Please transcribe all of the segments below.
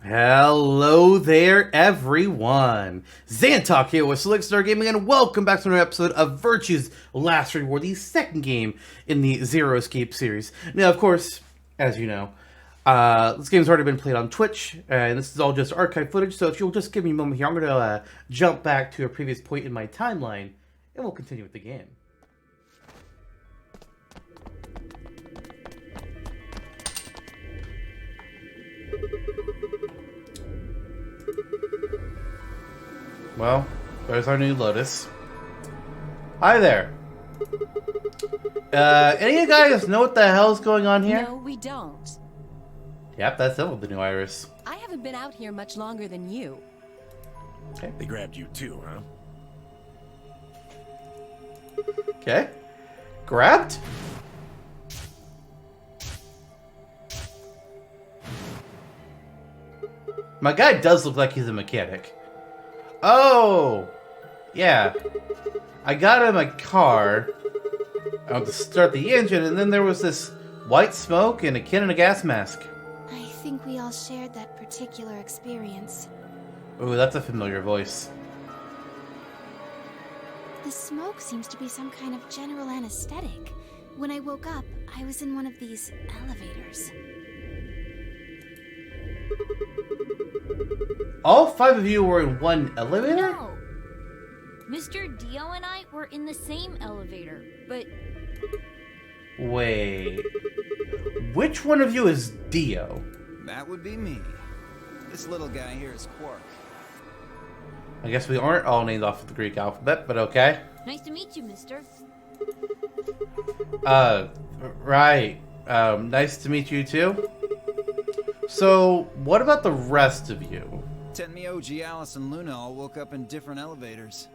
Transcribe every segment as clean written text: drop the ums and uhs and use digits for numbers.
Hello there, everyone. Zantok here with Nonary Gaming, and welcome back to another episode of Virtue's Last Reward, the second game in the Zero Escape series. Now, of course, as you know, this game's already been played on Twitch, and this is all just archive footage, so if you'll just give me a moment here, I'm going to jump back to a previous point in my timeline, and we'll continue with the game. Well, there's our new Lotus. Hi there. Any of you guys know what the hell's going on here? No, we don't. Yep, that's it with the new Iris. I haven't been out here much longer than you. Okay. They grabbed you too, huh? Okay. Grabbed? My guy does look like he's a mechanic. Oh! Yeah. I got in my car. I went to start the engine, and then there was this white smoke and a kid in a gas mask. I think we all shared that particular experience. Ooh, that's a familiar voice. The smoke seems to be some kind of general anesthetic. When I woke up, I was in one of these elevators. All five of you were in one elevator? No. Mr. Dio and I were in the same elevator, but Wait. Which one of you is Dio? That would be me. This little guy here is Quark. I guess we aren't all named off of the Greek alphabet, but okay. nice to meet you, mister. Right. Nice to meet you too. So, what about the rest of you? Tenmyoji, Alice, and Luna all woke up in different elevators.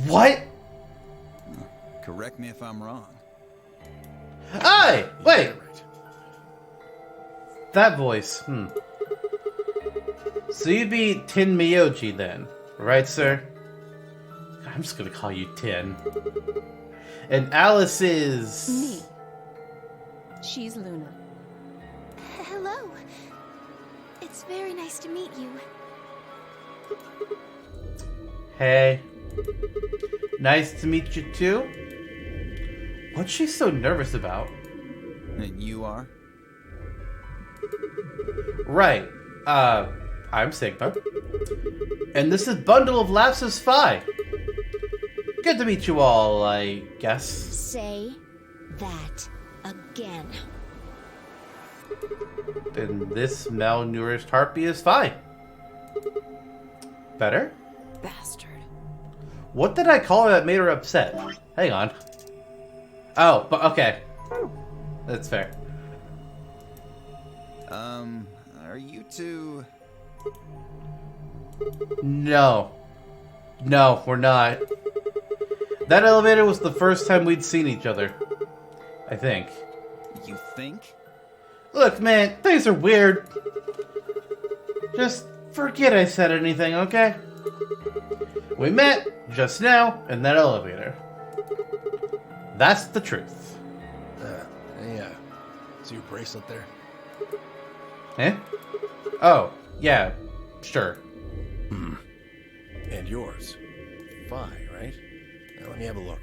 What? Correct me if I'm wrong. Hey! Wait! Yeah, right. That voice, So you'd be Tenmyoji then, right, sir? I'm just gonna call you Tin. And Alice is... Me. She's Luna. Hello. It's very nice to meet you. Hey. Nice to meet you too. What's she so nervous about? And you are? Right. I'm Sigma. And this is Bundle of Laughs is Phi. Good to meet you all, I guess. Say that again. And this malnourished harpy is Phi. Better? Bastard. What did I call her that made her upset? Hang on. Oh, but okay. That's fair. Are you two... No. No, we're not. That elevator was the first time we'd seen each other. I think. You think? Look, man, things are weird. Just forget I said anything, okay? We met just now in that elevator. That's the truth. Hey, see your bracelet there? Eh? Oh, yeah, sure. And yours. Phi, right? Now let me have a look.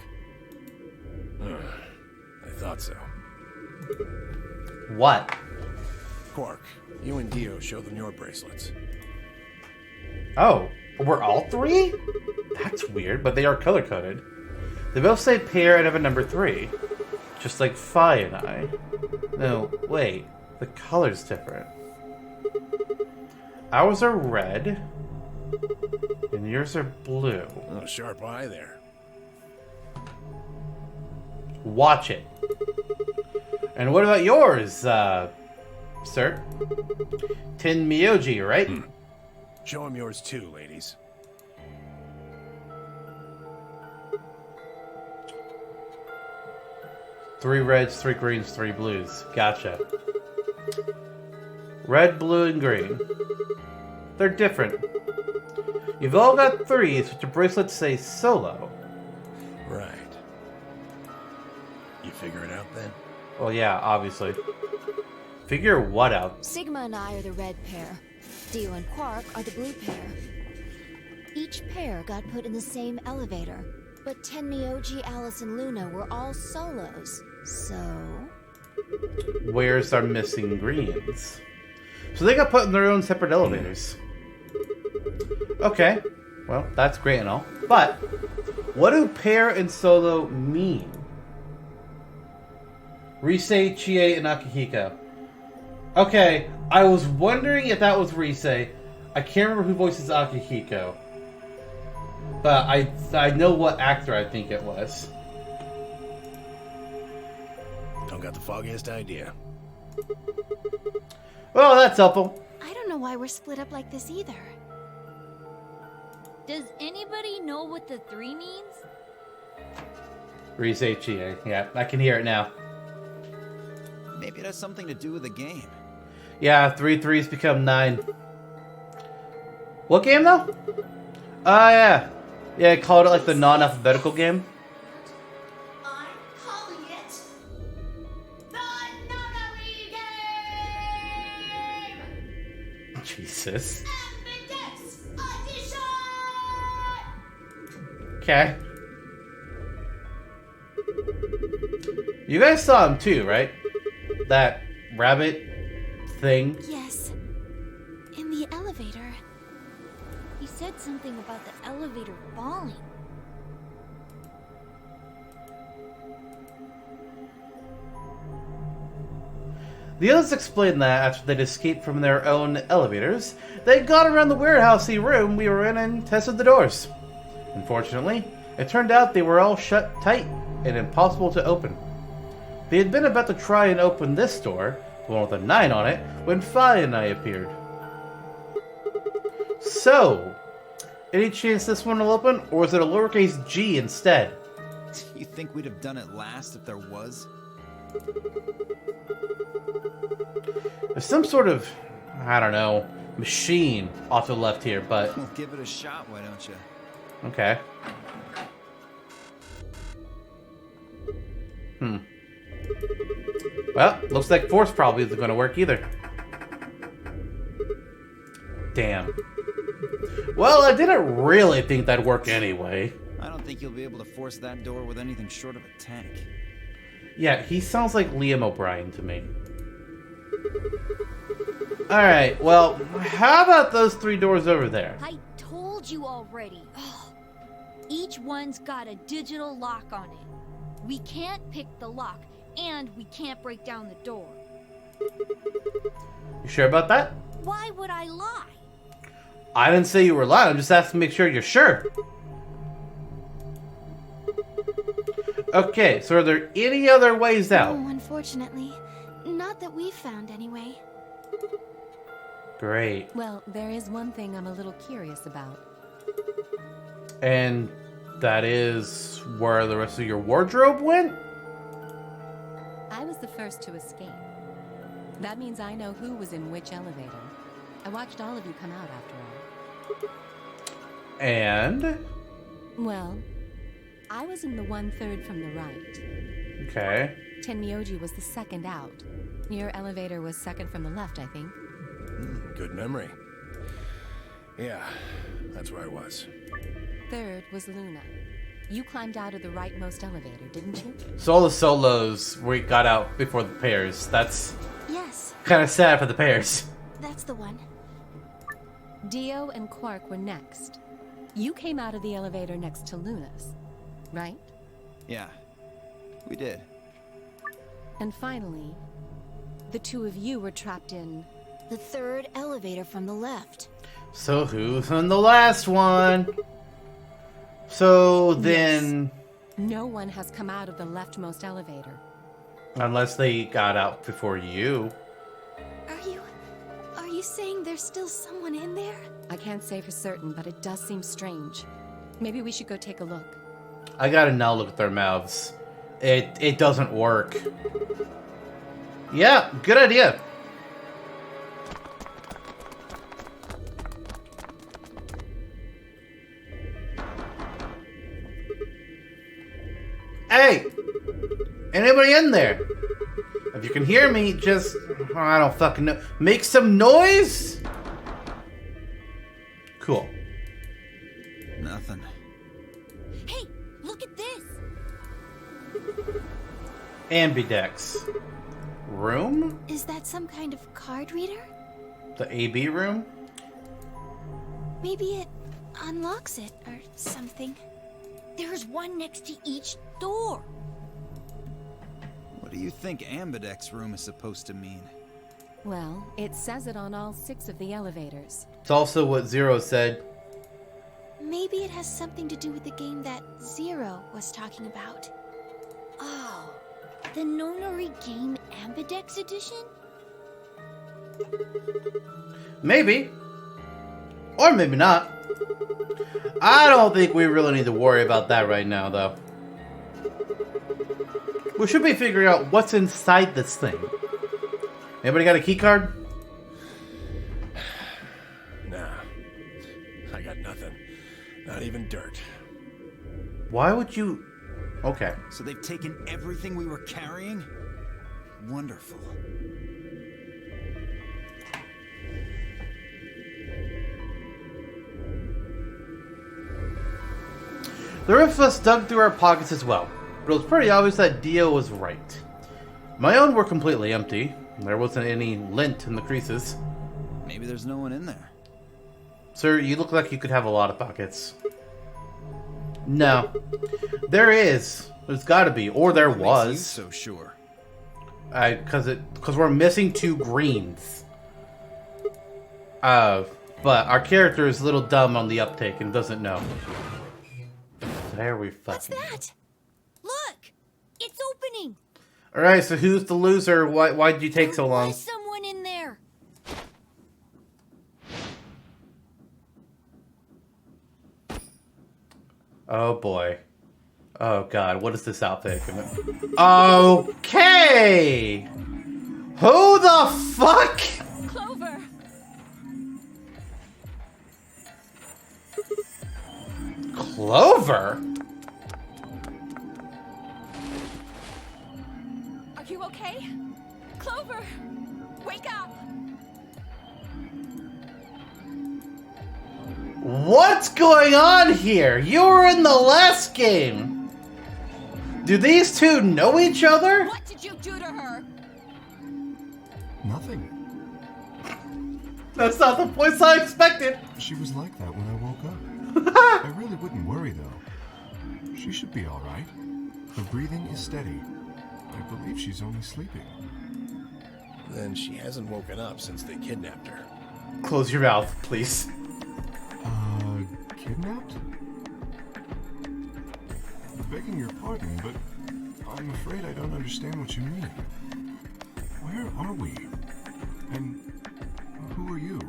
I thought so. What? Quark, you and Dio show them your bracelets. Oh, we're all three? That's weird, but they are color-coded. They both say pair and have a number 3. Just like Phi and I. No, wait. The color's different. Ours are red. And yours are blue. Oh, sharp eye there. Watch it. And what about yours, sir? Tenmyoji, right? Show him yours too, ladies. Three reds, 3 greens, 3 blues. Gotcha. Red, blue, and green. They're different. You've all got 3s, but your bracelets say solo. Right. You figure it out then? Well, yeah, obviously. Figure what out? Sigma and I are the red pair. Dio and Quark are the blue pair. Each pair got put in the same elevator, but Tenmyoji, Alice, and Luna were all solos. So... Where's our missing greens? So they got put in their own separate elevators. Okay. Well, that's great and all. But, what do pair and solo mean? Risei, Chie, and Akihiko. Okay, I was wondering if that was Risei. I can't remember who voices Akihiko. But I know what actor I think it was. Don't got the foggiest idea. Well, that's helpful. I don't know why we're split up like this either. Does anybody know what the 3 means? Risei, Chie. Yeah, I can hear it now. Maybe it has something to do with the game. Yeah, 3 threes become 9. What game though? Yeah. Yeah, I called it like the non-alphabetical game. I'm calling it the Nonary Game! Jesus. Ambidextrous Audition! Okay. You guys saw him too, right? That rabbit thing. Yes. In the elevator. He said something about the elevator falling. The others explained that after they'd escaped from their own elevators, they'd gone around the warehousey room we were in and tested the doors. Unfortunately, it turned out they were all shut tight and impossible to open. They had been about to try and open this door, the one with a 9 on it, when Fi and I appeared. So, any chance this one will open, or is it a lowercase g instead? You think we'd have done it last if there was? There's some sort of, I don't know, machine off to the left here, but... Well, give it a shot, why don't you? Okay. Well, looks like force probably isn't going to work either. Damn. Well, I didn't really think that'd work anyway. I don't think you'll be able to force that door with anything short of a tank. Yeah, he sounds like Liam O'Brien to me. Alright, well, how about those 3 doors over there? I told you already. Each one's got a digital lock on it. We can't pick the lock, and we can't break down the door. You sure about that? Why would I lie? I didn't say you were lying, I'm just asking to make sure you're sure. Okay, so are there any other ways out? No, unfortunately. Not that we've found, anyway. Great. Well, there is one thing I'm a little curious about. And that is where the rest of your wardrobe went? I was the first to escape. That means I know who was in which elevator. I watched all of you come out after all. And? Well, I was in the 1/3 from the right. Okay. Tenmyoji was the second out. Your elevator was second from the left, I think. Good memory. Yeah, that's where I was. Third was Luna. You climbed out of the rightmost elevator, didn't you? So all the solos we got out before the pairs. That's Yes, kind of sad for the pairs. that's the one. Dio and Quark were next. You came out of the elevator next to Luna's, right? Yeah, we did. And finally, the 2 of you were trapped in... The 3rd elevator from the left. So who's in the last one? So then... No one has come out of the leftmost elevator. Unless they got out before you. Are you saying there's still someone in there? I can't say for certain, but it does seem strange. Maybe we should go take a look. I gotta now look at their mouths. It doesn't work. Yeah, good idea. Hey! Anybody in there? If you can hear me, just I don't fucking know. Make some noise? Cool. Nothing. Hey, look at this! Ambidex. Room? Is that some kind of card reader? The AB room? Maybe it unlocks it or something. There's one next to each door. What do you think Ambidex room is supposed to mean? Well, it says it on all 6 of the elevators. It's also what Zero said. Maybe it has something to do with the game that Zero was talking about. Oh, the Nonary Game Ambidex edition? Maybe. Or maybe not. I don't think we really need to worry about that right now, though. We should be figuring out what's inside this thing. Anybody got a key card? Nah. I got nothing. Not even dirt. Why would you... Okay. So they've taken everything we were carrying? Wonderful. The rest of us dug through our pockets as well, but it was pretty obvious that Dio was right. My own were completely empty. There wasn't any lint in the creases. Maybe there's no one in there. Sir, you look like you could have a lot of pockets. No. There is. There's gotta be. Or there What makes was. you so sure? Because we're missing 2 greens. But our character is a little dumb on the uptake and doesn't know. There we What's fucking... that? Look! It's opening! Alright, so who's the loser? Why'd you take so There long? was someone in there! Oh boy. Oh god, what is this outfit? Okay! Who the fuck? Clover! Clover? Are you okay? Clover! Wake up! What's going on here? You were in the last game. Do these two know each other? What did you do to her? Nothing. That's not the voice I expected. She was like that when I woke up. I really wouldn't worry, though. She should be all right. Her breathing is steady. I believe she's only sleeping. Then she hasn't woken up since they kidnapped her. Close your mouth, please. Kidnapped? Begging your pardon, but I'm afraid I don't understand what you mean. Where are we? And who are you?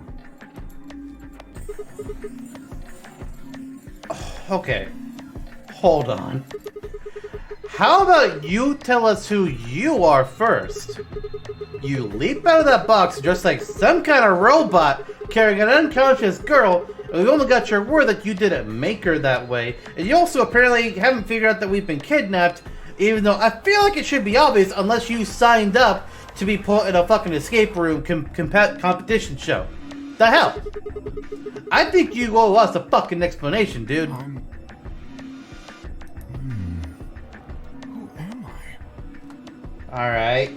Okay. Hold on. How about you tell us who you are first? You leap out of that box dressed like some kind of robot carrying an unconscious girl, and we only got your word that you didn't make her that way. And you also apparently haven't figured out that we've been kidnapped, even though I feel like it should be obvious unless you signed up to be put in a fucking escape room competition show. The hell? I think you owe us a fucking explanation, dude. Who am I? Alright.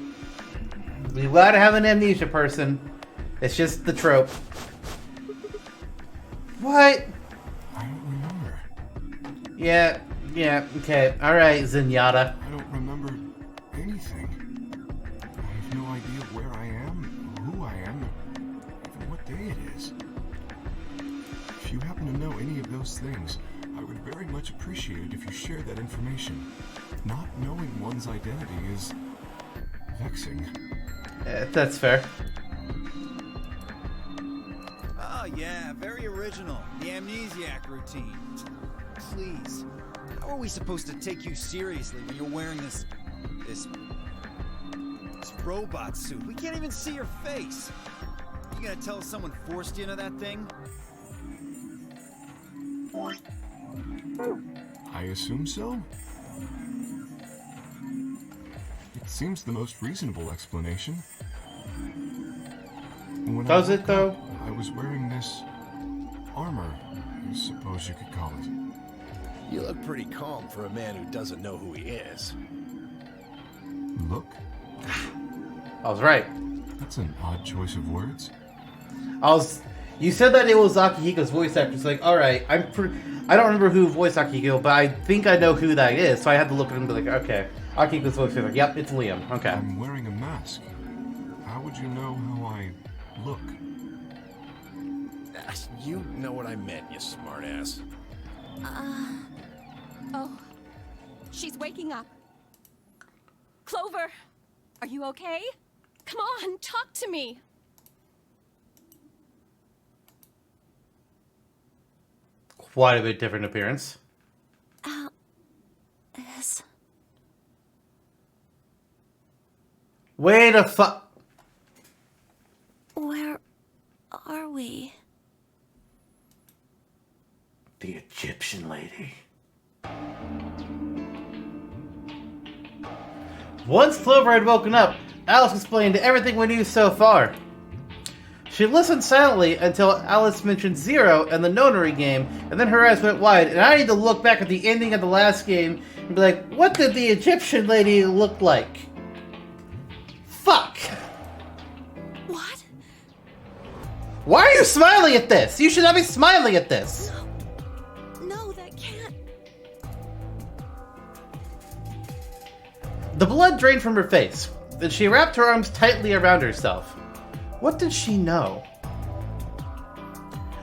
We gotta have an amnesia person. It's just the trope. What? I don't remember. Yeah, okay. Alright, Zenyatta. I don't remember anything. I have no idea where I am, who I am, even what day it is. If you happen to know any of those things, I would very much appreciate it if you shared that information. Not knowing one's identity is vexing. That's fair. Oh yeah, very original. The amnesiac routine. Please. How are we supposed to take you seriously when you're wearing this robot suit? We can't even see your face. You gonna tell us someone forced you into that thing? I assume so? It seems the most reasonable explanation. when Does I it, woke though? up, I was wearing this armor, I suppose you could call it. You look pretty calm for a man who doesn't know who he is. Look, I was right. that's an odd choice of words. You said that it was Akihiko's voice actor. It's like, all right, I don't remember who voiced Akihiko, but I think I know who that is. So I had to look at him and be like, okay, Akihiko's voice actor. Yep, it's Liam. Okay. I'm wearing a mask. How would you know how I look? You know what I meant, you smartass. Oh, she's waking up. Clover, are you okay? Come on, talk to me. Quite a bit different appearance. Yes. Wait a fuck. Where are we? The Egyptian lady. Once Clover had woken up, Alice explained everything we knew so far. She listened silently until Alice mentioned Zero and the Nonary game, and then her eyes went wide, and I need to look back at the ending of the last game and be like, what did the Egyptian lady look like? Fuck! What? Why are you smiling at this? You should not be smiling at this! No, that can't. The blood drained from her face, and she wrapped her arms tightly around herself. What did she know?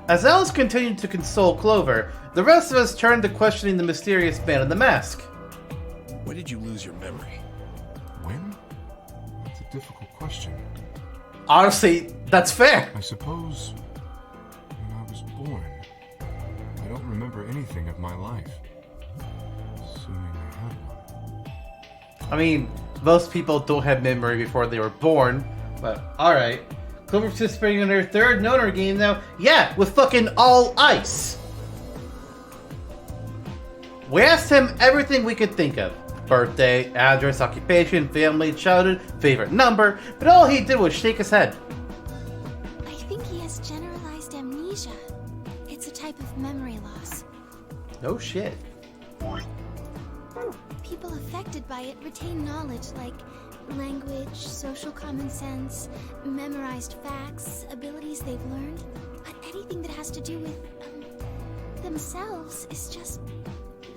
As Alice continued to console Clover, the rest of us turned to questioning the mysterious man in the mask. When did you lose your memory? When? That's a difficult question. Honestly, that's fair. I suppose when I was born. I don't remember anything of my life. Assuming I had one. I mean, most people don't have memory before they were born, but alright. Clover participating in her third Nonary game now. Yeah, with fucking all ice. We asked him everything we could think of. Birthday, address, occupation, family, childhood, favorite number, but all he did was shake his head. I think he has generalized amnesia. It's a type of memory loss. No shit. People affected by it retain knowledge like language, social common sense, memorized facts, abilities they've learned. But anything that has to do with themselves is just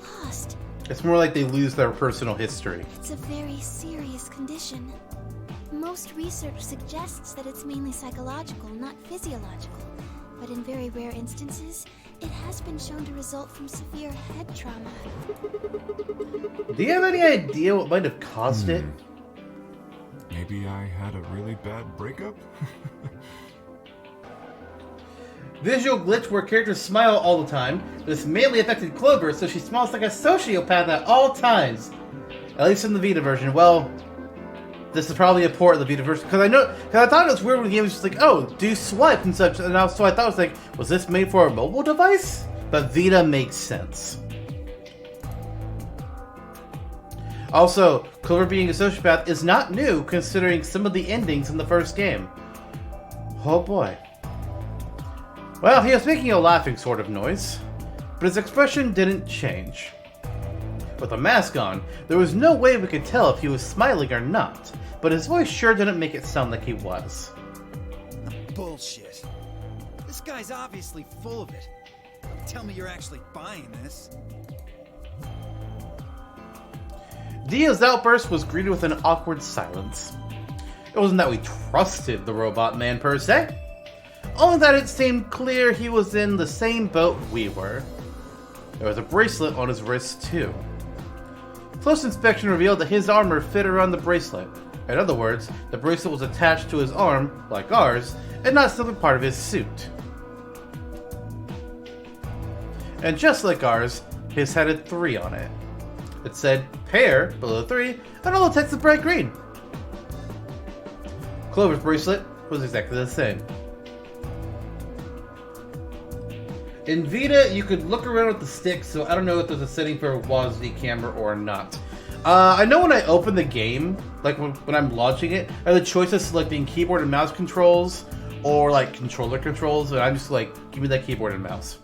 lost. It's more like they lose their personal history. It's a very serious condition. Most research suggests that it's mainly psychological, not physiological. But in very rare instances, it has been shown to result from severe head trauma. Do you have any idea what might have caused it? Maybe I had a really bad breakup? Visual glitch where characters smile all the time. This mainly affected Clover, so she smiles like a sociopath at all times. At least in the Vita version. Well, this is probably a port of the Vita version. Because I thought it was weird when the game was just like, oh, do swipe and such. And so I thought it was like, was this made for a mobile device? But Vita makes sense. Also, Clover being a sociopath is not new, considering some of the endings in the first game. Oh boy. Well, he was making a laughing sort of noise, but his expression didn't change. With a mask on, there was no way we could tell if he was smiling or not, but his voice sure didn't make it sound like he was. Bullshit. This guy's obviously full of it. Tell me you're actually buying this. Dia's outburst was greeted with an awkward silence. It wasn't that we trusted the robot man per se, only that it seemed clear he was in the same boat we were. There was a bracelet on his wrist too. Close inspection revealed that his armor fit around the bracelet. In other words, the bracelet was attached to his arm, like ours, and not simply part of his suit. And just like ours, his had 3 on it. It said pair below 3, and all the text was bright green. Clover's bracelet was exactly the same. In Vita, you could look around with the stick, so I don't know if there's a setting for a WASD camera or not. I know when I open the game, like when I'm launching it, I have the choice of selecting keyboard and mouse controls, or like controller controls, and I'm just like, give me that keyboard and mouse.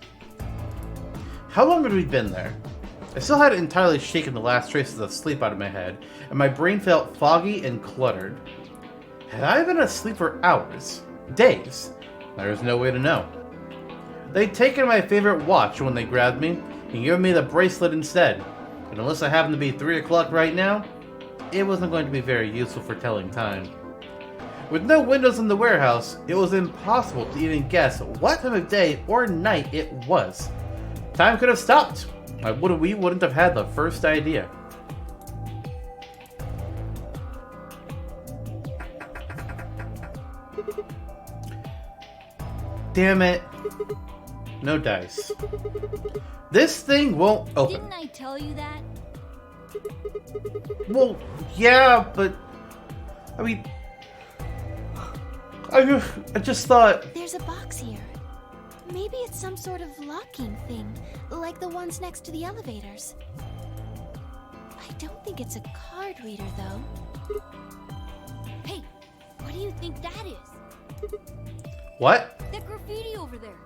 How long had we been there? I still hadn't entirely shaken the last traces of sleep out of my head, and my brain felt foggy and cluttered. Had I been asleep for hours? Days? There was no way to know. They'd taken my favorite watch when they grabbed me, and given me the bracelet instead. And unless I happened to be 3 o'clock right now, it wasn't going to be very useful for telling time. With no windows in the warehouse, it was impossible to even guess what time of day or night it was. Time could have stopped. We wouldn't have had the first idea. Damn it. No dice. This thing won't open. Didn't I tell you that? Well, yeah, but... I mean... I just thought... There's a box here. Maybe it's some sort of locking thing, like the ones next to the elevators. I don't think it's a card reader, though. Hey, what do you think that is? What? That graffiti over there.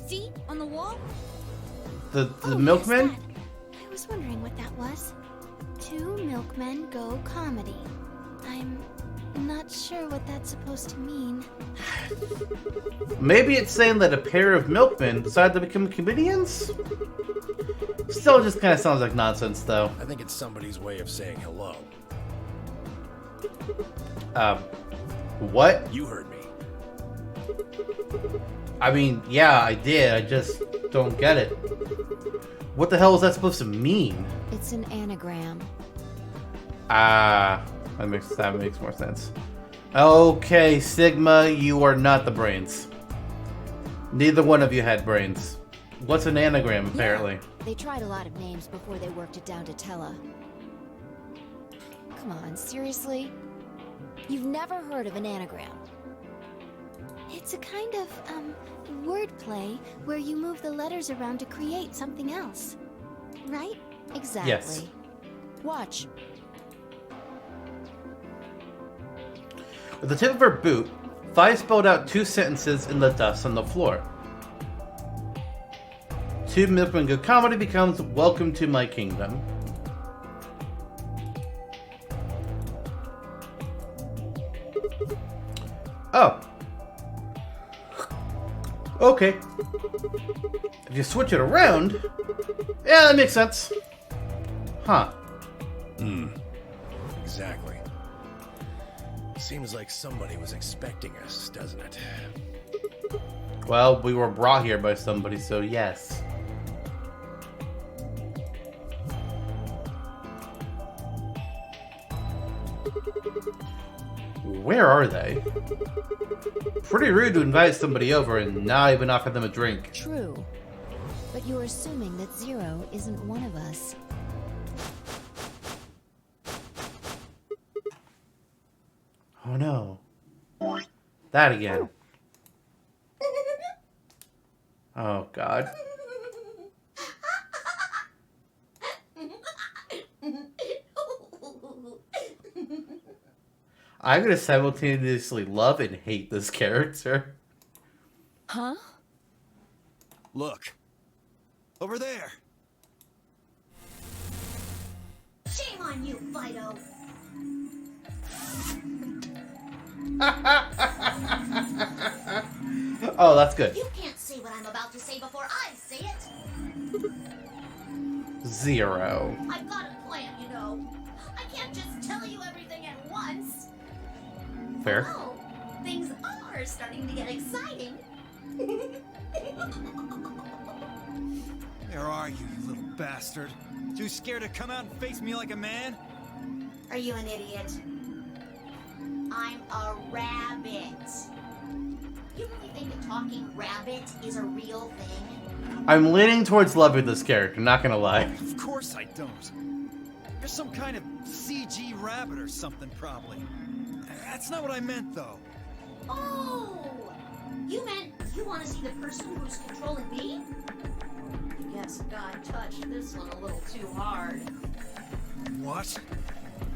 See? On the wall? The Oh, Milkmen? yes, that. I was wondering what that was. 2 milkmen go comedy. I'm not sure what that's supposed to mean. Maybe it's saying that a pair of milkmen decided to become comedians? Still just kind of sounds like nonsense, though. I think it's somebody's way of saying hello. What? You heard me. I mean, yeah, I did. I just don't get it. What the hell is that supposed to mean? It's an anagram. Ah, that makes more sense. Okay, Sigma, you are not the brains. Neither one of you had brains. What's an anagram, apparently? Yeah, they tried a lot of names before they worked it down to Tella. Come on, seriously? You've never heard of an anagram? It's a kind of, wordplay where you move the letters around to create something else. Right? Exactly. Yes. Watch. With the tip of her boot, Vi spelled out 2 sentences in the dust on the floor. 2 Milkmen Go Comedy becomes Welcome to My Kingdom. Oh. Okay. If you switch it around... Yeah, that makes sense. Huh. Exactly. Seems like somebody was expecting us, doesn't it? Well, we were brought here by somebody, so yes. Where are they? Pretty rude to invite somebody over and not even offer them a drink. True. But you're assuming that Zero isn't one of us. Oh no. That again. Oh god. I'm gonna simultaneously love and hate this character. Huh? Look. Over there. Shame on you, Fido. Oh, that's good. You can't say what I'm about to say before I say it. Zero. I've got a plan, you know. I can't just tell you everything at once. Fair. Oh, things are starting to get exciting. Where are you, you little bastard? Too scared to come out and face me like a man? Are you an idiot? I'm a rabbit. You really think a talking rabbit is a real thing? I'm leaning towards loving this character, not gonna lie. Of course I don't. You're some kind of CG rabbit or something, probably. That's not what I meant, though. Oh! You meant you want to see the person who's controlling me? I guess God touched this one a little too hard. What?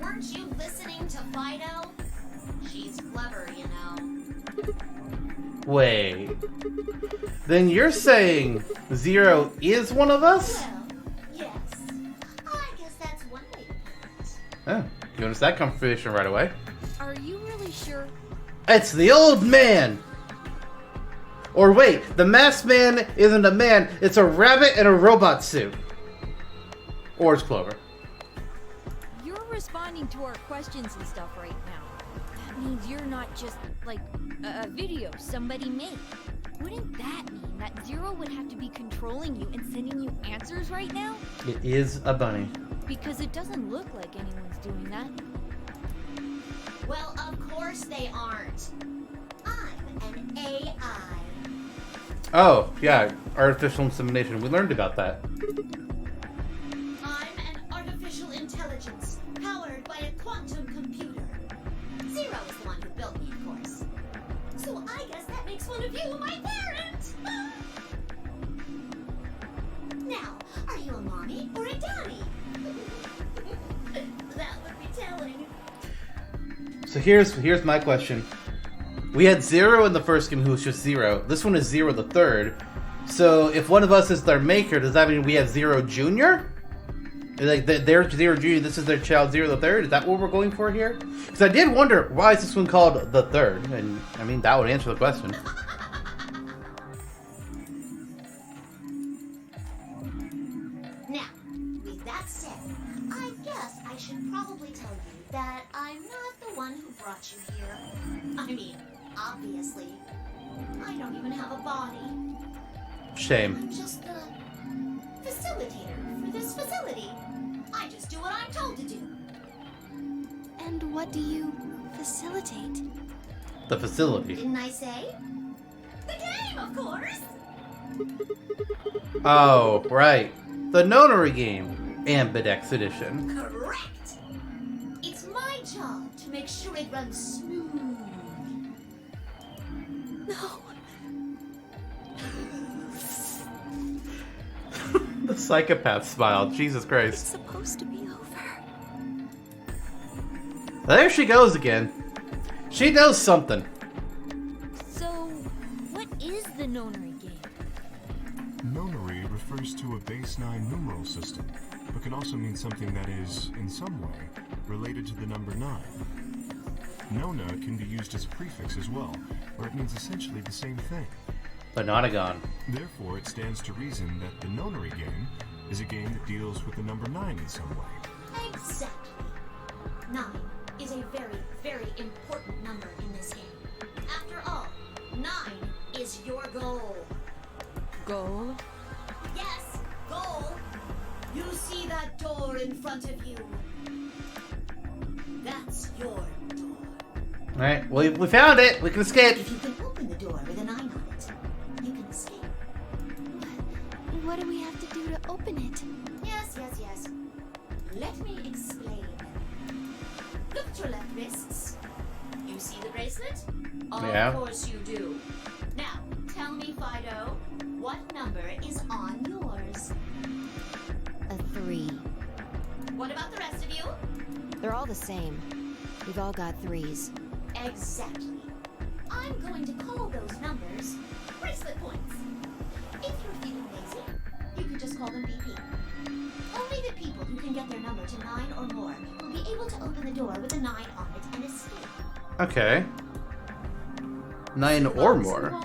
Weren't you listening to Fido? She's clever, you know. Wait. Then you're saying Zero is one of us? Well, yes. I guess that's one way to put it. Oh, giving us that confirmation right away. Are you really sure? It's the old man! Or wait, the masked man isn't a man, it's a rabbit in a robot suit. Or it's Clover. You're responding to our questions and stuff right now. That means you're not just, like, a video somebody made. Wouldn't that mean that Zero would have to be controlling you and sending you answers right now? It is a bunny. Because it doesn't look like anyone's doing that. Well, of course they aren't. I'm an AI. Oh, yeah, artificial insemination. We learned about that. I'm an artificial intelligence powered by a quantum computer. Zero is the one who built me, of course. So I guess that makes one of you my parent. Now, are you a mommy or a daddy? That would be telling. So here's my question. We had Zero in the first game who was just Zero. This one is Zero the third. So if one of us is their maker, does that mean we have Zero Jr.? Like they're Zero Jr., this is their child Zero the third? Is that what we're going for here? Because I did wonder, why is this one called the third? And I mean, that would answer the question. Now, with that said, I guess I should probably tell you that I'm not the one who brought you here. I mean, obviously, I don't even have a body. Shame. I'm just the facilitator for this facility. I just do what I'm told to do. And what do you facilitate? The facility. Didn't I say? The game, of course! Oh, right. The Nonary Game. Ambidex Edition. Correct! It's my job to make sure it runs smooth. No. The psychopath smile. Jesus It's Christ. supposed to be over. There she goes again. She knows something. So, what is the Nonary Game? Nonary refers to a base 9 numeral system, but can also mean something that is, in some way, related to the number 9. Nona can be used as a prefix as well, where it means essentially the same thing. Banonagon. Therefore, it stands to reason that the Nonary Game is a game that deals with the number 9 in some way. Exactly. 9 is a very, very important number in this game. After all, 9 is your goal. Goal? Yes, goal. You see that door in front of you? That's your door. Alright, well, we found it. We can escape. If you can open the door with a 9 on it, you can escape. What do we have to do to open it? Yes, yes, yes. Let me explain. Look at your left wrists. You see the bracelet? Yeah. Of course you do. Now, tell me, Fido, what number is on yours? A 3. What about the rest of you? They're all the same. We've all got 3s. Exactly. I'm going to call those numbers bracelet points. If you're feeling lazy, you can just call them BP. Only the people who can get their number to 9 or more will be able to open the door with a 9 on it and escape. Okay. 9 or more.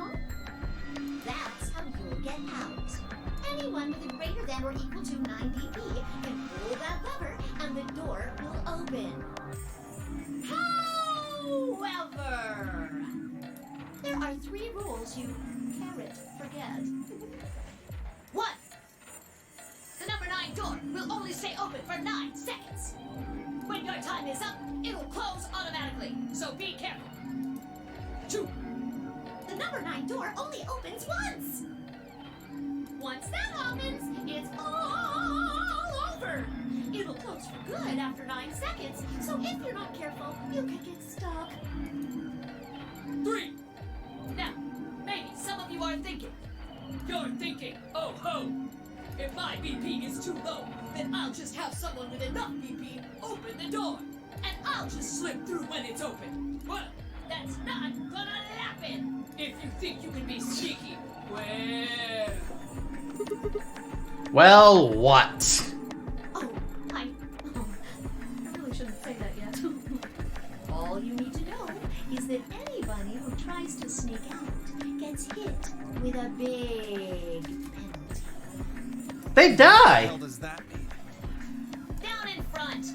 That's how you'll get out. Anyone with a greater than or equal to 9 BP can pull that lever and the door will open. However, there are 3 rules you can't forget. 1. The number 9 door will only stay open for 9 seconds. When your time is up, it'll close automatically, so be careful. 2. The number 9 door only opens once. Once that happens, it's all over. It'll close for good after 9 seconds, so if you're not careful, you could get stuck. 3. Now, maybe some of you are thinking. You're thinking, oh ho! If my BP is too low, then I'll just have someone with enough BP open the door. And I'll just slip through when it's open. Well, that's not gonna happen. If you think you can be sneaky, well... Well, what? Oh, I really shouldn't say that yet. All you need to know is that anybody who tries to sneak out gets hit with a big penalty. They What the die! hell does that mean? Down in front.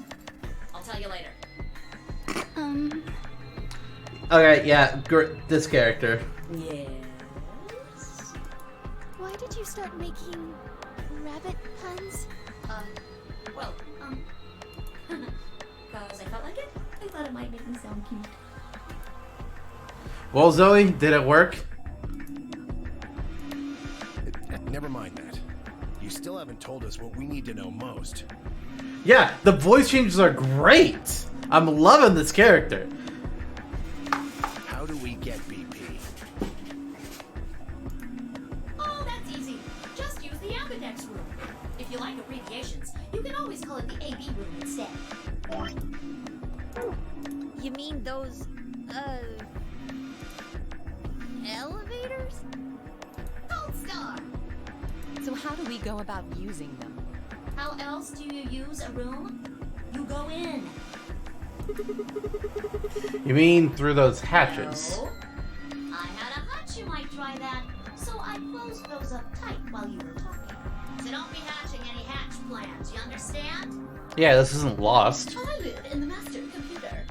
I'll tell you later. Okay, yeah, this character. Yes. Why did you start making rabbit puns? Because I felt like it. I thought it might make me sound cute. Well, Zoe, did it work? Never mind that. You still haven't told us what we need to know most. Yeah, the voice changes are great! I'm loving this character. How do we get BP? Oh, that's easy. Just use the Apodex room. If you like abbreviations, you can always call it the AB room instead. You mean those, elevators? Gold Star! So how do we go about using them? How else do you use a room? You go in. You mean through those hatches? No. I had a hunch you might try that, so I closed those up tight while you were talking. So don't be hatching any hatch plans, you understand? Yeah, this isn't Lost. I live in the master computer.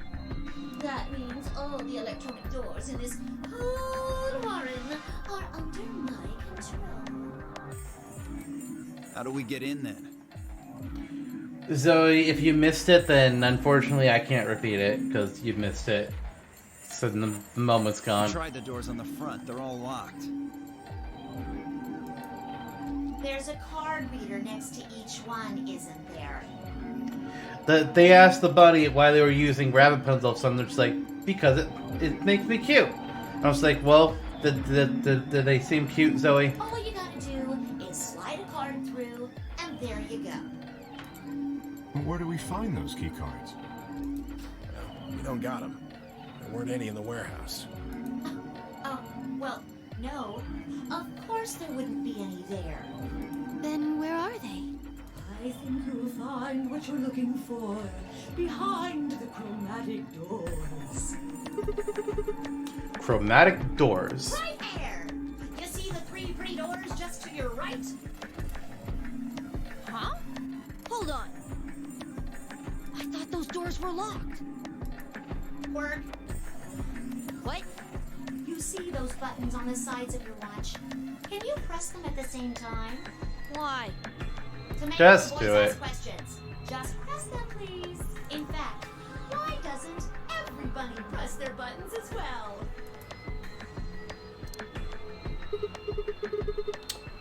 That means all the electronic doors in this whole warren are under my control. How do we get in then? Zoe, if you missed it, then unfortunately I can't repeat it, because you missed it. So the moment's I gone. tried the doors on the front. They're all locked. There's a card reader next to each one, isn't there? They asked the bunny why they were using rabbit puns all of a sudden. They're just like, because it makes me cute. I was like, well, did they seem cute, Zoe? All you gotta do is slide a card through, and there you go. Where do we find those key cards? We don't got them. There weren't any in the warehouse. Oh, well, no. Of course there wouldn't be any there. Then where are they? I think you'll find what you're looking for behind the chromatic doors. Chromatic doors. Right there! You see the three pretty doors just to your right? Huh? Hold on. I thought those doors were locked. Word. What? You see those buttons on the sides of your watch? Can you press them at the same time? Why? To make Just the voice do it. ask questions. Just press them, please. In fact, why doesn't everybody press their buttons as well?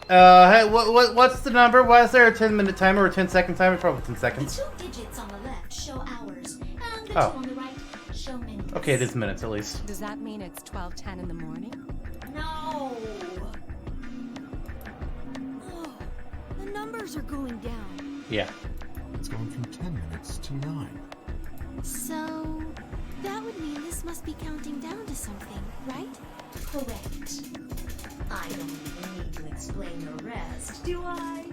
Hey, what's the number? Why is there a 10-minute timer or 10-second timer? Probably 10 The seconds. 2 digits on the left show hours, and the Oh. 2 on the right show minutes. Okay, it is minutes at least. Does that mean it's 12:10 in the morning? No. Oh, the numbers are going down. Yeah. It's gone from 10 minutes to 9. So, that would mean this must be counting down to something, right? Correct. I don't even need to explain the rest, do I?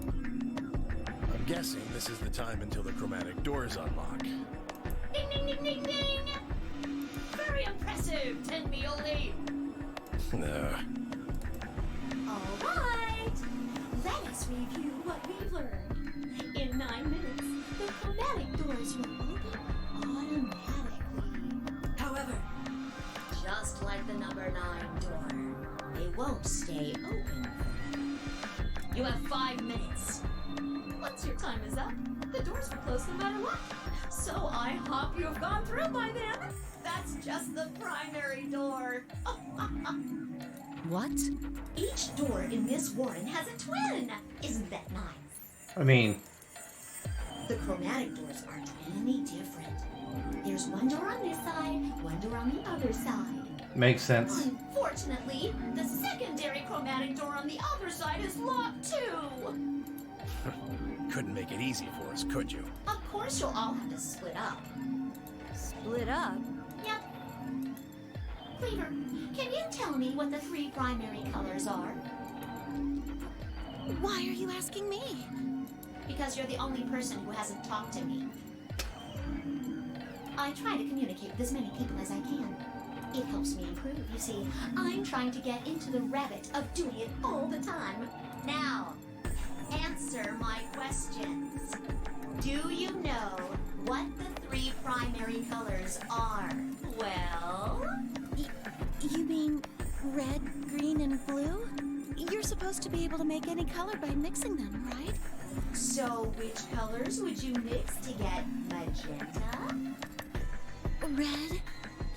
I'm guessing this is the time until the chromatic doors unlock. Ding, ding, ding, ding, ding! Very impressive, Tenmioli! All right, let us review what we've learned. In 9 minutes, the chromatic doors will open automatically. However, just like the number 9 door, they won't stay open forever. You have 5 minutes. Once your time is up, the doors will close no matter what. So I hope you have gone through by then. That's just the primary door. What? Each door in this warren has a twin. Isn't that nice? I mean, The chromatic doors are 20 different. There's one door on this side, one door on the other side. makes sense. Unfortunately, the secondary chromatic door on the other side is locked too. Couldn't make it easy for us, could you? Of course you'll all have to split up. Split up? Yep. Cleaver, Can you tell me what the 3 primary colors are? Why are you asking me? Because you're the only person who hasn't talked to me. I try to communicate with as many people as I can. It helps me improve, you see. I'm trying to get into the habit of doing it all the time. Now, answer my questions. Do you know what the 3 primary colors are? Well? You mean red, green, and blue? You're supposed to be able to make any color by mixing them, right? So which colors would you mix to get magenta? Red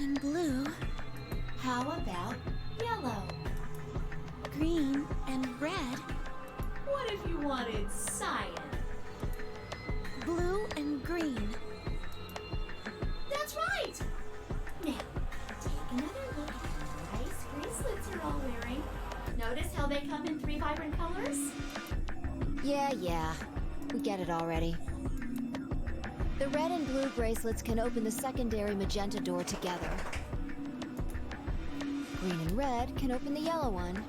and blue, How about yellow? green and red, What if you wanted cyan? blue and green. That's right! Now, take another look at the nice bracelets you're all wearing. Notice how they come in 3 vibrant colors? Yeah. We get it already. The red and blue bracelets can open the secondary magenta door together. Green and red can open the yellow one.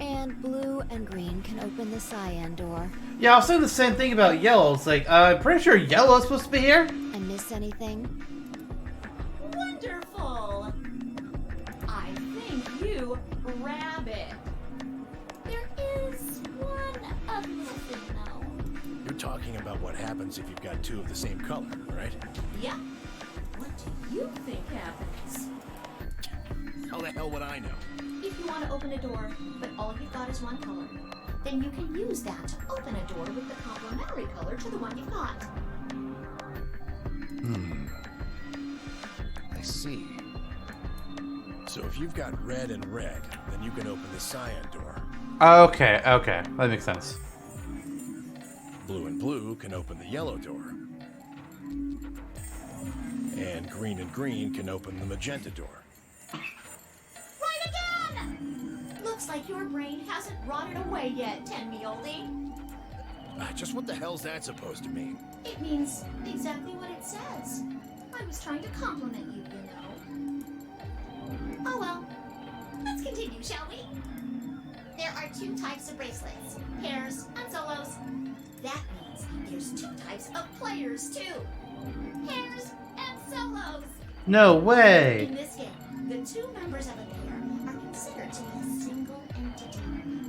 And blue and green can open the cyan door. Yeah, I was saying the same thing about yellow. It's like, I'm pretty sure yellow is supposed to be here. I miss anything? Wonderful! I think you rabbit. There is one other thing, though. You're talking about what happens if you've got 2 of the same color, right? Yep. What do you think happens? How the hell would I know? If you want to open a door, but all you've got is one color, then you can use that to open a door with the complementary color to the one you've got. I see. So if you've got red and red, then you can open the cyan door. Okay, that makes sense. Blue and blue can open the yellow door. And green can open the magenta door. Right again! Looks like your brain hasn't rotted away yet, Tenmi-Oldie. Just what the hell's that supposed to mean? It means exactly what it says. I was trying to compliment you, you know. Oh well. Let's continue, shall we? There are 2 types of bracelets, pairs and solos. That means there's 2 types of players, too. Pairs and solos. No way. In this game, the 2 members of a pair are considered to be a single entity,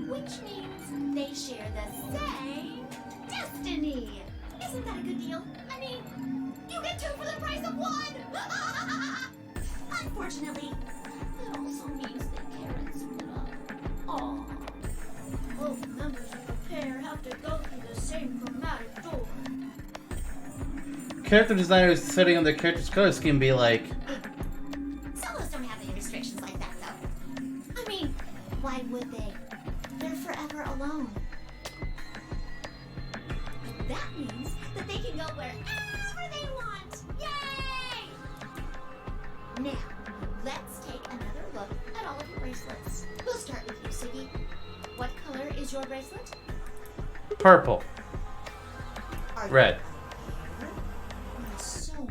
which means they share the same destiny. Isn't that a good deal? I mean, you get 2 for the price of 1! Unfortunately, it also means they can't split up. Aww. Both members of the pair have to go through the same chromatic door. Character designers setting on their character's color scheme be like, Solos don't have any restrictions like that, though. I mean, why would they? They're forever alone. And that means that they can go wherever they want. Yay! Now, let's take another look at all of your bracelets. We'll start with you, Siggy. What color is your bracelet? purple, Are you red. a pair or a solo?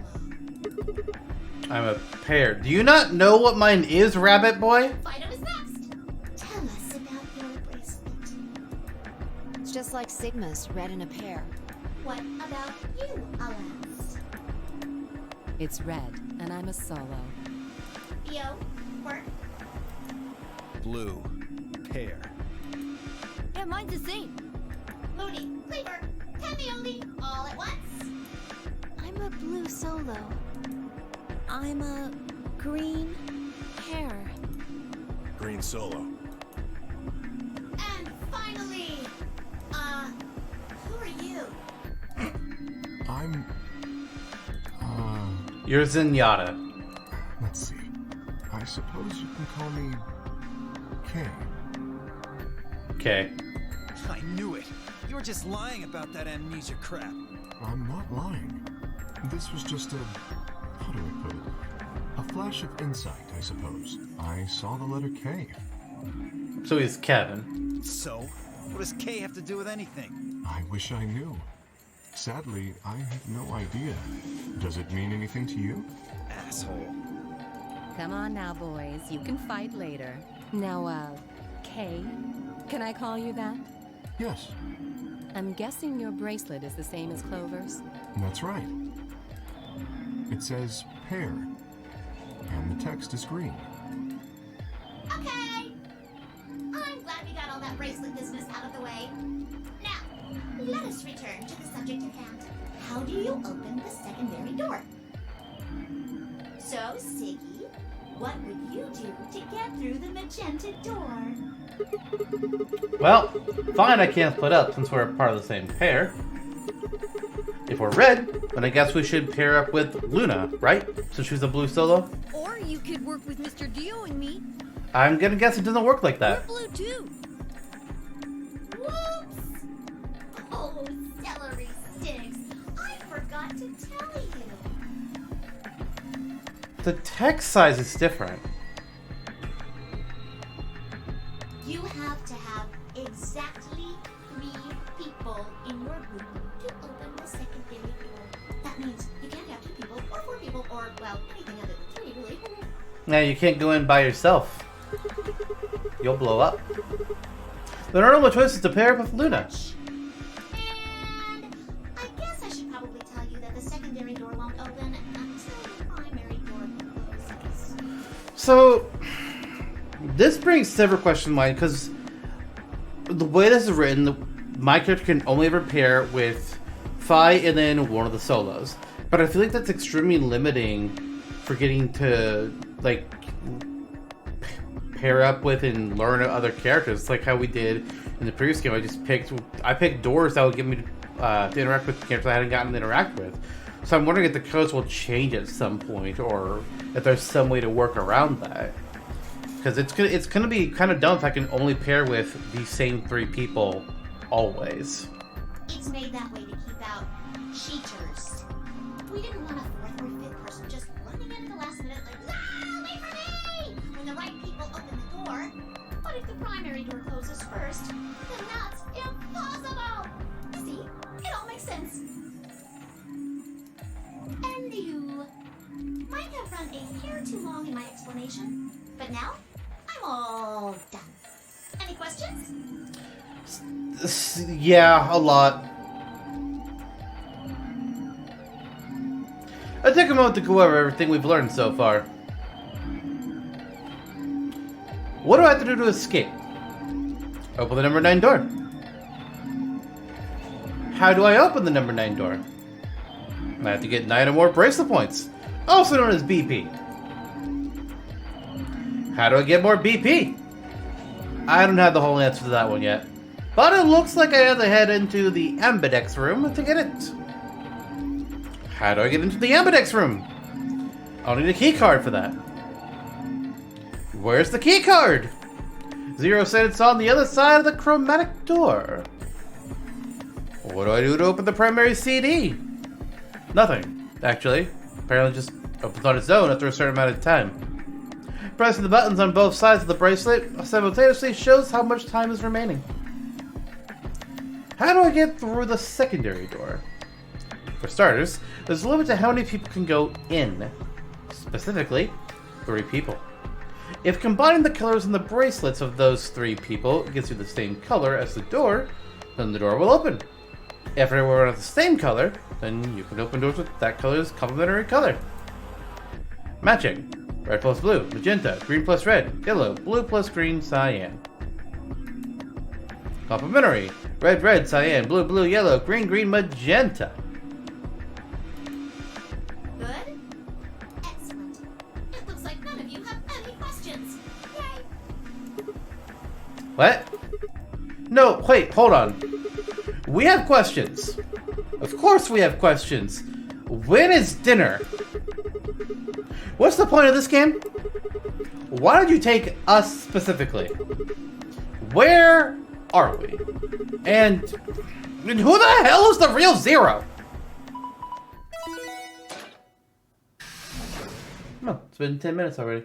I'm a pair. Do you not know what mine is, Rabbit Boy? Fido is next. Tell us about your bracelet. It's just like Sigma's, red in a pair. What about you, Alas? It's red, and I'm a solo. Theo, Quirk, Blue. Pear. Yeah, mine's the same. Moody, Cleaver, Tenmi-Oldie, all at once. I'm a blue solo. I'm a green pair. Green solo. And finally, who are you? I'm... You're Zenyatta. let's see. I suppose you can call me... Kay. Okay. I knew it. You were just lying about that amnesia crap. I'm not lying. This was just a... how do I put it? A flash of insight, I suppose. I saw the letter K. So he's Kevin. So, what does K have to do with anything? I wish I knew. Sadly, I have no idea. Does it mean anything to you? Asshole. Come on now, boys. You can fight later. Now, Kay? Can I call you that? Yes, I'm guessing your bracelet is the same as Clover's. that's right. It says pair, and the text is green. Okay. I'm glad we got all that bracelet business out of the way. Now, let us return to the subject at hand. How do you open the secondary door? So, Siggy, what would you do to get through the magenta door? Well, fine, I can't split up since we're part of the same pair. If we're red, then I guess we should pair up with Luna, right? Since she's a blue solo. Or you could work with Mr. Dio and me. I'm gonna guess it doesn't work like We're that. blue too. Whoops! Oh, celery sticks. I forgot to tell you. The text size is different. You have to have exactly 3 people in your group to open the secondary door. That means you can't have 2 people or 4 people or, well, anything other than 3, really. Now you can't go in by yourself. You'll blow up. The normal choice is to pair up with Luna. And I guess I should probably tell you that the secondary door won't open until the primary door closes. So, this brings several questions in mind because the way this is written, my character can only ever pair with Fi and then one of the solos. But I feel like that's extremely limiting for getting to, like, pair up with and learn other characters. It's like how we did in the previous game. I picked doors that would give me to interact with characters I hadn't gotten to interact with. So I'm wondering if the codes will change at some point, or if there's some way to work around that. Because it's gonna be kind of dumb if I can only pair with the same 3 people always. It's made that way to keep out cheaters. We didn't want a 4th or 5th person just running in at the last minute like, ah, wait for me! When the right people open the door. But if the primary door closes first, then that's impossible! See? It all makes sense. And you might have run a hair too long in my explanation, but now I'm all done. Any questions? Yeah, a lot. I take a moment to go over everything we've learned so far. What do I have to do to escape? Open the number 9 door. How do I open the number 9 door? I have to get 9 or more bracelet points, also known as BP. How do I get more BP? I don't have the whole answer to that one yet, but it looks like I have to head into the Ambidex room to get it. How do I get into the Ambidex room? I'll need a key card for that. Where's the key card? Zero said it's on the other side of the chromatic door. What do I do to open the primary CD? Nothing, actually. Apparently just opens on its own after a certain amount of time. Pressing the buttons on both sides of the bracelet simultaneously shows how much time is remaining. How do I get through the secondary door? For starters, there's a limit to how many people can go in. Specifically, 3 people. If combining the colors in the bracelets of those 3 people gives you the same color as the door, then the door will open. If everyone are the same color, then you can open doors with that color's complementary color. Matching. Red plus blue, magenta, green plus red, yellow, blue plus green, cyan. Complementary. Red, red, cyan, blue, blue, yellow, green, green, magenta. Good? Excellent. It looks like none of you have any questions. Yay! What? No, wait, hold on. We have questions. Of course we have questions. When is dinner? What's the point of this game? Why did you take us specifically? Where are we? And who the hell is the real Zero? Oh, it's been 10 minutes already.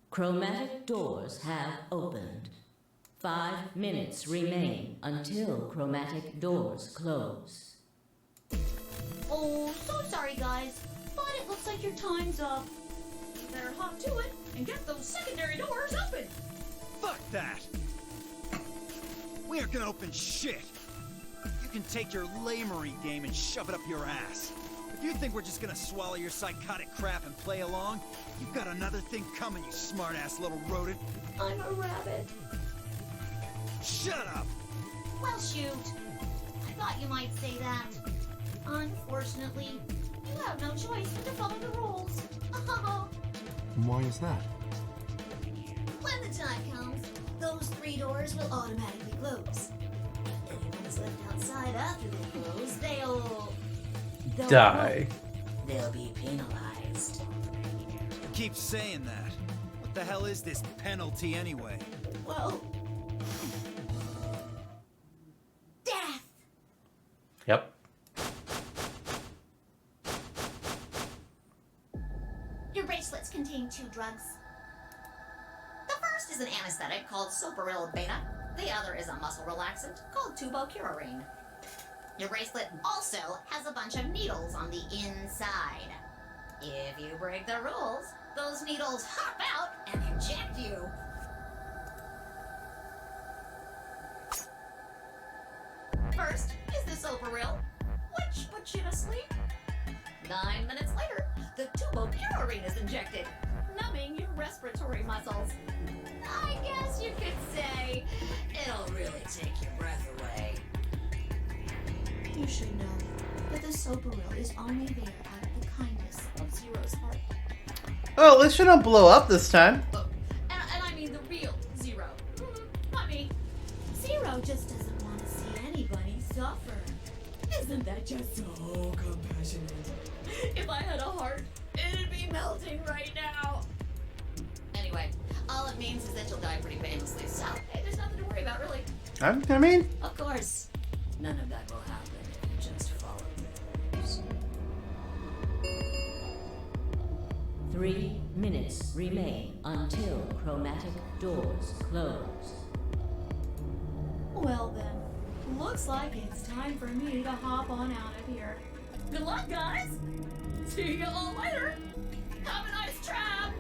Chromatic doors have opened. 5 minutes remain until chromatic doors close. Oh, so sorry, guys. But It looks like your time's up. You better hop to it and get those secondary doors open. Fuck that! We aren't gonna open shit. You can take your lamery game and shove it up your ass. If you think we're just gonna swallow your psychotic crap and play along, you've got another thing coming, you smart-ass little rodent. I'm a rabbit. Shut up! Well, shoot. I thought you might say that. Unfortunately, you have no choice but to follow the rules. Why is that? When the time comes, those 3 doors will automatically close. Anyone that's left outside after they close, they'll Die. They'll be penalized. You keep saying that. What the hell is this penalty anyway? Well, death. Yep. Your bracelets contain 2 drugs. The first is an anesthetic called soporil beta. The other is a muscle relaxant called tubocurarine. Your bracelet also has a bunch of needles on the inside. If you break the rules, those needles hop out and inject you. First is the soporil, which puts you to sleep. 9 minutes later, the tubocurarine is injected, numbing your respiratory muscles. I guess you could say it'll really take your breath away. You should know that the soporil is only there out of the kindness of Zero's heart. Oh, at least you don't blow up this time. Oh, and I mean the real Zero. Not me. Zero just doesn't want to see anybody suffer. Isn't that just so compassionate? If I had a heart, it'd be melting right now. Anyway, all it means is that you'll die pretty painlessly, so hey, there's nothing to worry about, really. I mean, Of course. None of that will happen if you just follow the rules. 3 minutes remain until chromatic doors close. Well then, looks like it's time for me to hop on out of here. Good luck, guys! See you all later! Have a nice trap!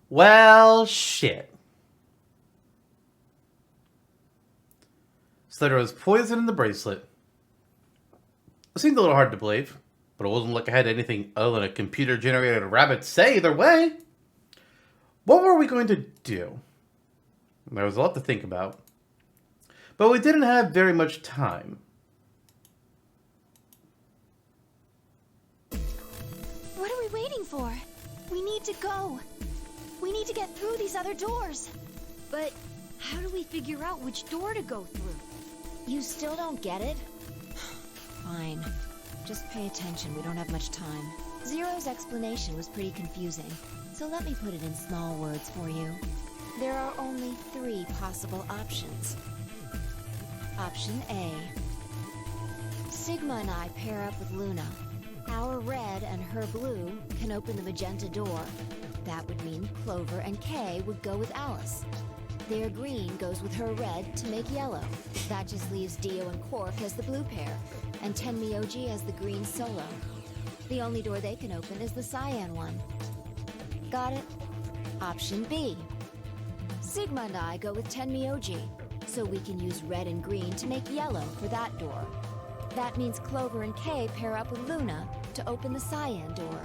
well, shit. So there was poison in the bracelet. It seemed a little hard to believe, but it wasn't like I had anything other than a computer-generated rabbit say either way. What were we going to do? There was a lot to think about, but we didn't have very much time. What are we waiting for? We need to go. We need to get through these other doors. But how do we figure out which door to go through? You still don't get it? Fine. Just pay attention, we don't have much time. Zero's explanation was pretty confusing, so let me put it in small words for you. There are only 3 possible options. Option A. Sigma and I pair up with Luna. Our red and her blue can open the magenta door. That would mean Clover and Kay would go with Alice. Their green goes with her red to make yellow. That just leaves Dio and Quark as the blue pair, and Tenmyoji as the green solo. The only door they can open is the cyan one. Got it? Option B. Sigma and I go with Tenmyoji, so we can use red and green to make yellow for that door. That means Clover and Kay pair up with Luna to open the cyan door.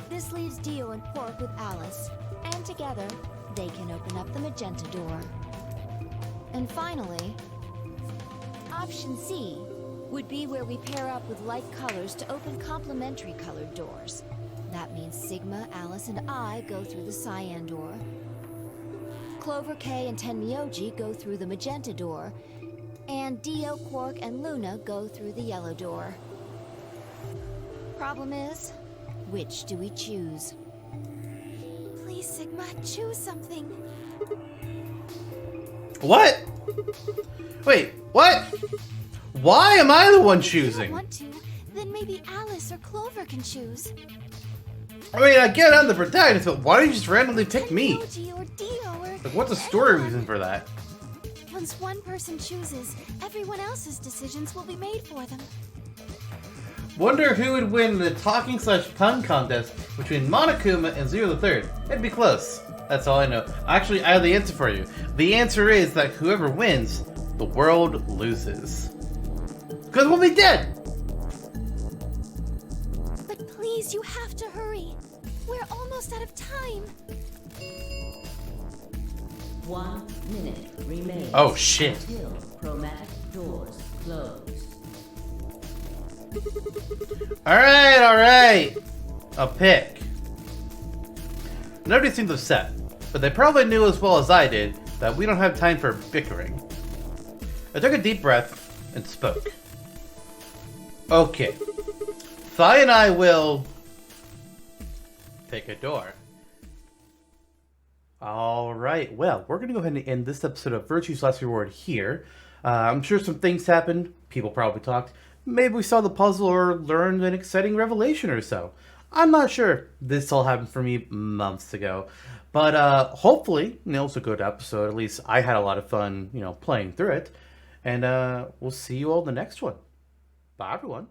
This leaves Dio and Quark with Alice, and together, they can open up the magenta door. And finally, option C would be where we pair up with light colors to open complementary colored doors. That means Sigma, Alice, and I go through the cyan door. Clover, Kay, and Tenmyoji go through the magenta door, and Dio, Quark, and Luna go through the yellow door. Problem is, which do we choose? Please, Sigma, choose something. What? Wait, what? Why am I the one If you don't choosing? want to, then maybe Alice or Clover can choose. I mean, I get I'm the protagonist, but why don't you just randomly pick me? Tenmyoji or Dio or... Like, what's the story reason for that? Well, Once one person chooses, everyone else's decisions will be made for them. Wonder who would win the talking/pun contest between Monokuma and Zero the Third. It'd be close. That's all I know. Actually, I have the answer for you. The answer is that whoever wins, the world loses. Because we'll be dead! But please, you have to hurry. We're almost out of time. 1 minute remains. Oh, shit. Until chromatic doors close. Alright! A pick. Nobody seems upset, but they probably knew as well as I did that we don't have time for bickering. I took a deep breath and spoke. Okay. Thai and I will pick a door. Alright, well, we're going to go ahead and end this episode of Virtue's Last Reward here. I'm sure some things happened. People probably talked. Maybe we saw the puzzle or learned an exciting revelation or so. I'm not sure. This all happened for me months ago. But hopefully, it was a good episode. At least I had a lot of fun, playing through it. And we'll see you all in the next one. Bye, everyone.